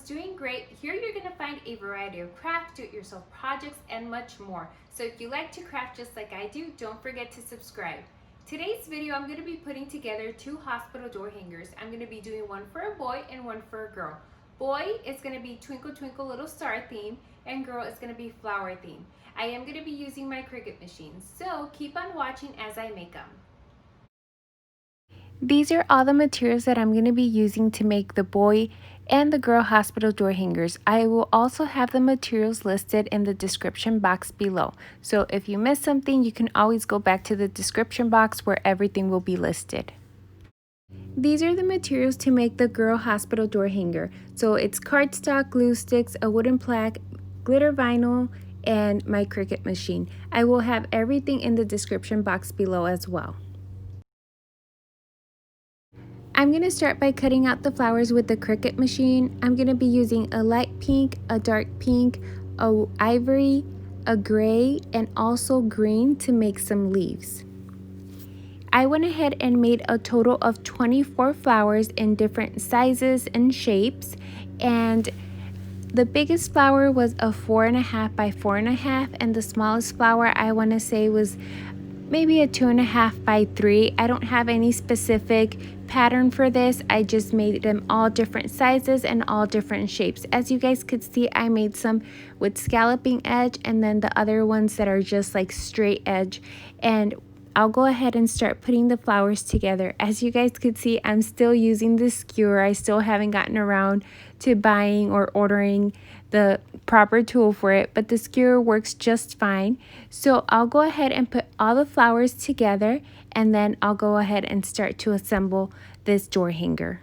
doing great. Here you're going to find a variety of craft, do-it-yourself projects, and much more. So if you like to craft just like I do, don't forget to subscribe. Today's video, I'm going to be putting together two hospital door hangers. I'm going to be doing one for a boy and one for a girl. Boy is going to be Twinkle Twinkle Little Star theme, and girl is going to be flower theme. I am going to be using my Cricut machine, so keep on watching as I make them. These are all the materials that I'm going to be using to make the boy and the girl hospital door hangers. I will also have the materials listed in the description box below. So if you miss something, you can always go back to the description box where everything will be listed. These are the materials to make the girl hospital door hanger. So it's cardstock, glue sticks, a wooden plaque, glitter vinyl, and my Cricut machine. I will have everything in the description box below as well. I'm going to start by cutting out the flowers with the Cricut machine. I'm going to be using a light pink, a dark pink, a ivory, a gray, and also green to make some leaves. I went ahead and made a total of 24 flowers in different sizes and shapes, and the biggest flower was a 4.5 by 4.5, and the smallest flower I want to say was maybe a 2.5 by 3. I don't have any specific pattern for this. I just made them all different sizes and all different shapes. As you guys could see, I made some with scalloping edge and then the other ones that are just like straight edge. And I'll go ahead and start putting the flowers together. As you guys could see, I'm still using the skewer. I still haven't gotten around to buying or ordering the proper tool for it, but the skewer works just fine. So I'll go ahead and put all the flowers together, and then I'll go ahead and start to assemble this door hanger.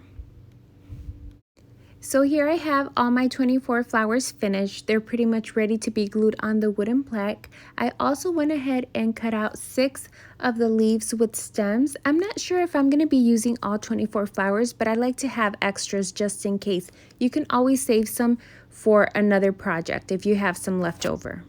So here I have all my 24 flowers finished. They're pretty much ready to be glued on the wooden plaque. I also went ahead and cut out 6 of the leaves with stems. I'm not sure if I'm going to be using all 24 flowers, but I like to have extras just in case. You can always save some for another project if you have some left over.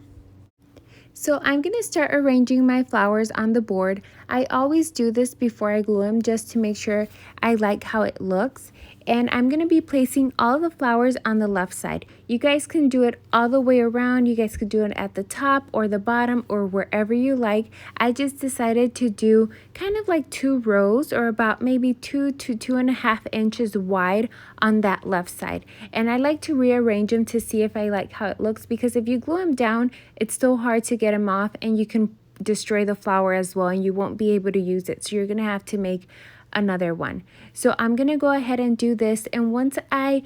So I'm going to start arranging my flowers on the board. I always do this before I glue them just to make sure I like how it looks. And I'm going to be placing all the flowers on the left side. You guys can do it all the way around. You guys could do it at the top or the bottom or wherever you like. I just decided to do kind of like 2 rows or about maybe 2 to 2.5 inches wide on that left side. And I like to rearrange them to see if I like how it looks, because if you glue them down, it's so hard to get them off and you can destroy the flower as well and you won't be able to use it. So you're going to have to make another one. So I'm going to go ahead and do this, and once I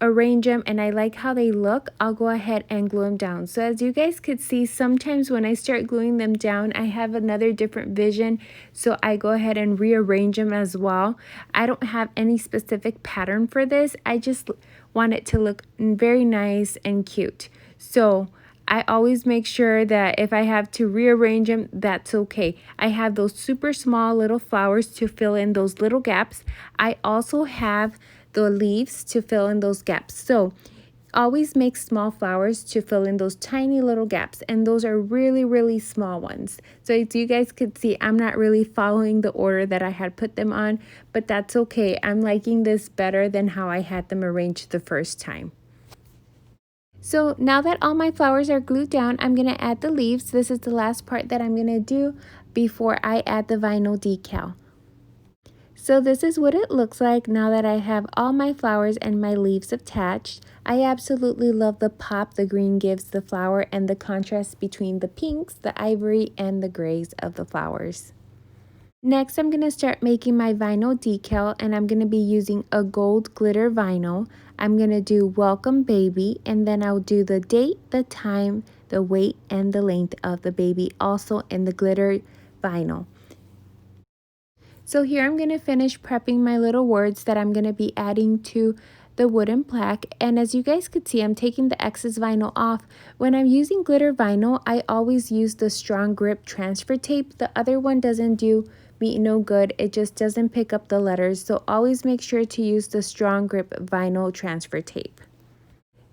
arrange them and I like how they look, I'll go ahead and glue them down. So as you guys could see, sometimes when I start gluing them down, I have another different vision, so I go ahead and rearrange them as well. I don't have any specific pattern for this. I just want it to look very nice and cute. So I always make sure that if I have to rearrange them, that's okay. I have those super small little flowers to fill in those little gaps. I also have the leaves to fill in those gaps. So always make small flowers to fill in those tiny little gaps, and those are really, really small ones. So as you guys could see, I'm not really following the order that I had put them on, but that's okay. I'm liking this better than how I had them arranged the first time. So now that all my flowers are glued down, I'm going to add the leaves. This is the last part that I'm going to do before I add the vinyl decal. So this is what it looks like now that I have all my flowers and my leaves attached. I absolutely love the pop the green gives the flower and the contrast between the pinks, the ivory, and the grays of the flowers. Next, I'm going to start making my vinyl decal, and I'm going to be using a gold glitter vinyl. I'm going to do welcome baby, and then I'll do the date, the time, the weight, and the length of the baby also in the glitter vinyl. So here I'm going to finish prepping my little words that I'm going to be adding to the wooden plaque, and as you guys could see, I'm taking the excess vinyl off. When I'm using glitter vinyl, I always use the strong grip transfer tape. The other one doesn't do me no good. It just doesn't pick up the letters, so always make sure to use the strong grip vinyl transfer tape.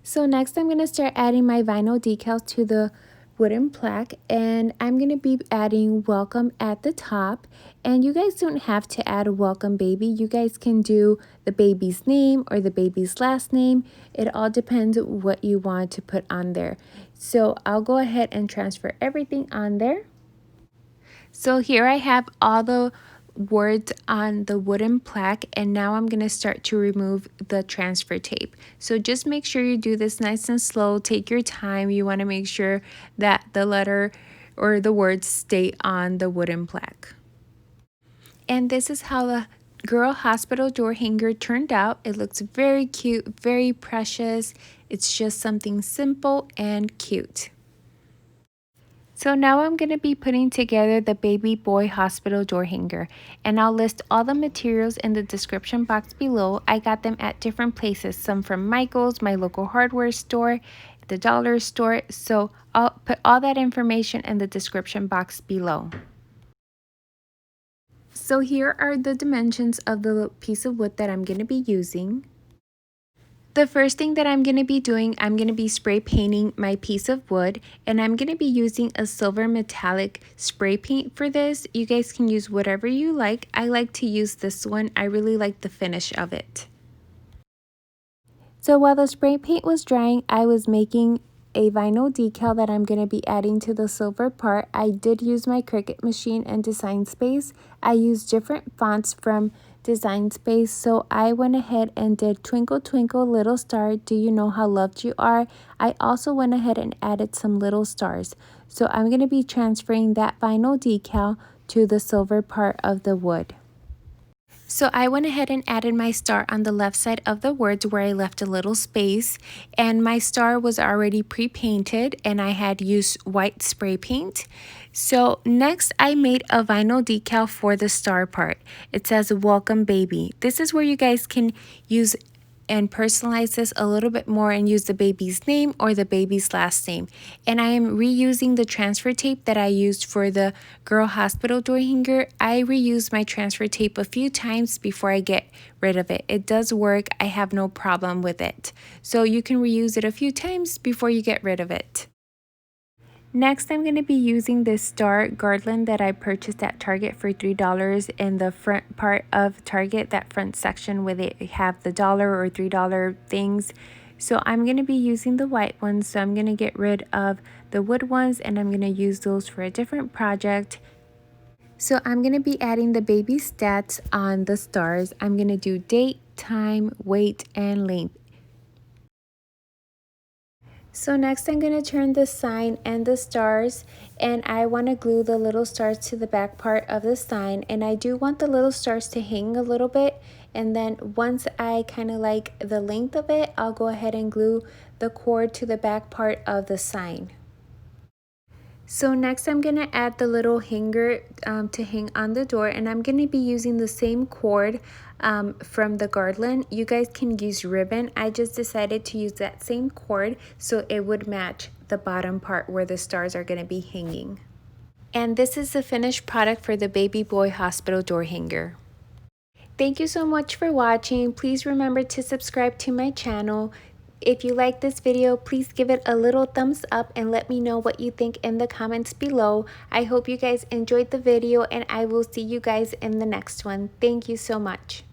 So next I'm going to start adding my vinyl decals to the wooden plaque, and I'm going to be adding welcome at the top. And you guys don't have to add a welcome baby. You guys can do the baby's name or the baby's last name. It all depends what you want to put on there. So I'll go ahead and transfer everything on there. So here I have all the words on the wooden plaque, and now I'm going to start to remove the transfer tape. So just make sure you do this nice and slow. Take your time. You want to make sure that the letter or the words stay on the wooden plaque. And this is how the girl hospital door hanger turned out. It looks very cute, very precious. It's just something simple and cute. So now I'm going to be putting together the baby boy hospital door hanger, and I'll list all the materials in the description box below. I got them at different places, some from Michael's, my local hardware store, the dollar store, so I'll put all that information in the description box below. So here are the dimensions of the piece of wood that I'm going to be using. The first thing that I'm going to be doing, I'm going to be spray painting my piece of wood, and I'm going to be using a silver metallic spray paint for this. You guys can use whatever you like. I like to use this one. I really like the finish of it. So while the spray paint was drying, I was making a vinyl decal that I'm going to be adding to the silver part. I did use my Cricut machine and Design Space. I used different fonts from Design Space, so I went ahead and did Twinkle Twinkle Little Star, Do You Know How Loved You Are. I also went ahead and added some little stars. So I'm going to be transferring that vinyl decal to the silver part of the wood. So I went ahead and added my star on the left side of the words where I left a little space, and my star was already pre-painted and I had used white spray paint. So next I made a vinyl decal for the star part. It says welcome baby. This is where you guys can use and personalize this a little bit more and use the baby's name or the baby's last name. And I am reusing the transfer tape that I used for the girl hospital door hanger. I reuse my transfer tape a few times before I get rid of it. It does work. I have no problem with it. So you can reuse it a few times before you get rid of it. Next, I'm going to be using this star gardland that I purchased at Target for $3 in the front part of Target, that front section where they have the $1 or $3 things. So I'm going to be using the white ones, so I'm going to get rid of the wood ones and I'm going to use those for a different project. So I'm going to be adding the baby stats on the stars. I'm going to do date, time, weight, and length. So next I'm going to turn the sign and the stars, and I want to glue the little stars to the back part of the sign, and I do want the little stars to hang a little bit, and then once I kind of like the length of it, I'll go ahead and glue the cord to the back part of the sign. So next I'm going to add the little hanger to hang on the door, and I'm going to be using the same cord from the gardland. You guys can use ribbon. I just decided to use that same cord so it would match the bottom part where the stars are going to be hanging. And this is the finished product for the baby boy hospital door hanger. Thank you so much for watching. Please remember to subscribe to my channel. If you like this video, please give it a little thumbs up and let me know what you think in the comments below. I hope you guys enjoyed the video, and I will see you guys in the next one. Thank you so much.